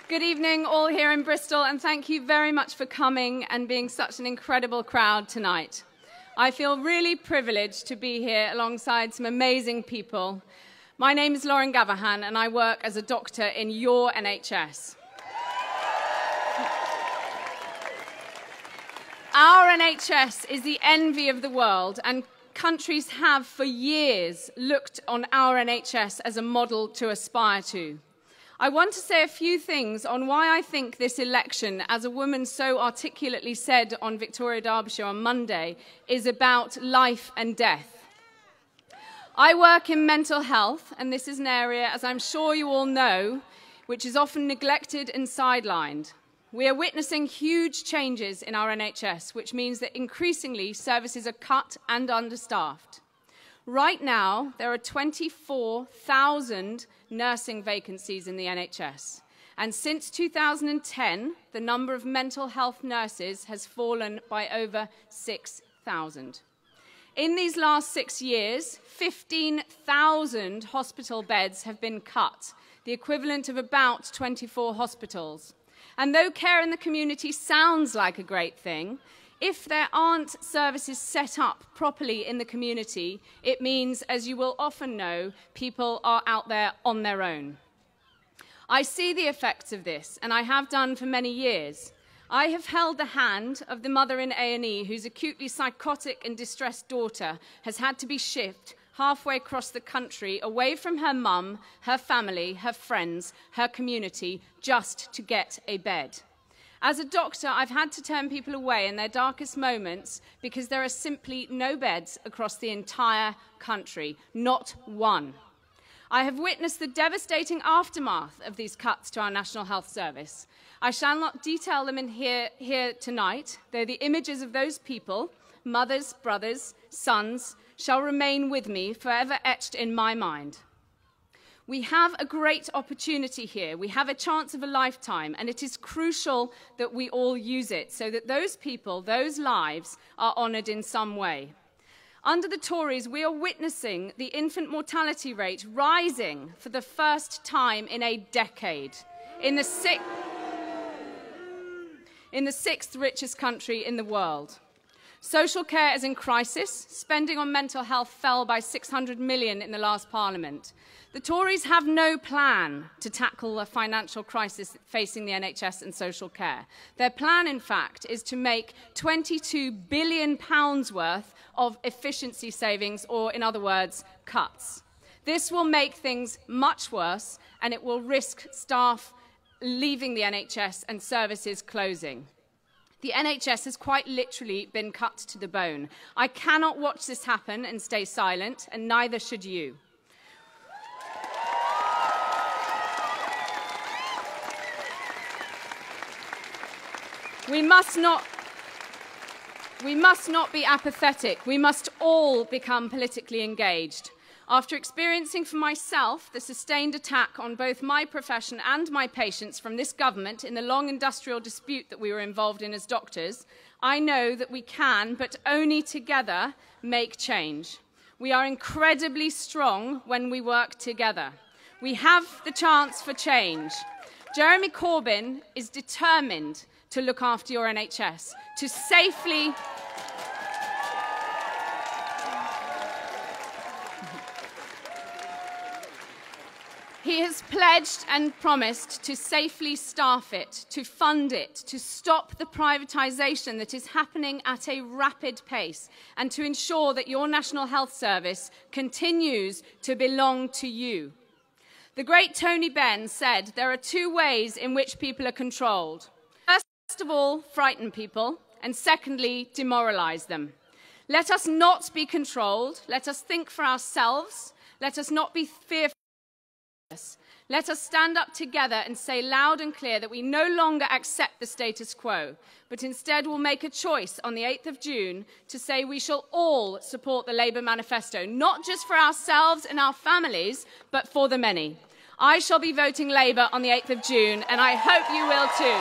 Good evening, all here in Bristol, and thank you very much for coming and being such an incredible crowd tonight. I feel really privileged to be here alongside some amazing people. My name is Lauren Gavahan, and I work as a doctor in your NHS. Our NHS is the envy of the world, and countries have for years looked on our NHS as a model to aspire to. I want to say a few things on why I think this election, as a woman so articulately said on Victoria Derbyshire on Monday, is about life and death. I work in mental health, and this is an area, as I'm sure you all know, which is often neglected and sidelined. We are witnessing huge changes in our NHS, which means that increasingly services are cut and understaffed. Right now, there are 24,000 nursing vacancies in the NHS. And since 2010, the number of mental health nurses has fallen by over 6,000. In these last 6 years, 15,000 hospital beds have been cut, the equivalent of about 24 hospitals. And though care in the community sounds like a great thing, if there aren't services set up properly in the community, it means, as you will often know, people are out there on their own. I see the effects of this, and I have done for many years. I have held the hand of the mother in A&E whose acutely psychotic and distressed daughter has had to be shipped halfway across the country, away from her mum, her family, her friends, her community, just to get a bed. As a doctor, I've had to turn people away in their darkest moments because there are simply no beds across the entire country, not one. I have witnessed the devastating aftermath of these cuts to our National Health Service. I shall not detail them here tonight, though the images of those people, mothers, brothers, sons, shall remain with me, forever etched in my mind. We have a great opportunity here. We have a chance of a lifetime, and it is crucial that we all use it so that those people, those lives, are honoured in some way. Under the Tories, we are witnessing the infant mortality rate rising for the first time in a decade, in the sixth richest country in the world. Social care is in crisis. Spending on mental health fell by 600 million in the last Parliament. The Tories have no plan to tackle the financial crisis facing the NHS and social care. Their plan, in fact, is to make £22 billion worth of efficiency savings, or, in other words, cuts. This will make things much worse, and it will risk staff leaving the NHS and services closing. The NHS has quite literally been cut to the bone. I cannot watch this happen and stay silent, and neither should you. We must not be apathetic. We must all become politically engaged. After experiencing for myself the sustained attack on both my profession and my patients from this government in the long industrial dispute that we were involved in as doctors, I know that we can, but only together, make change. We are incredibly strong when we work together. We have the chance for change. Jeremy Corbyn is determined to look after your NHS, to safely... He has pledged and promised to safely staff it, to fund it, to stop the privatisation that is happening at a rapid pace, and to ensure that your National Health Service continues to belong to you. The great Tony Benn said there are two ways in which people are controlled. First of all, frighten people, and secondly, demoralise them. Let us not be controlled. Let us think for ourselves. Let us not be fearful. Let us stand up together and say loud and clear that we no longer accept the status quo, but instead will make a choice on the 8th of June to say we shall all support the Labour manifesto, not just for ourselves and our families, but for the many. I shall be voting Labour on the 8th of June, and I hope you will too.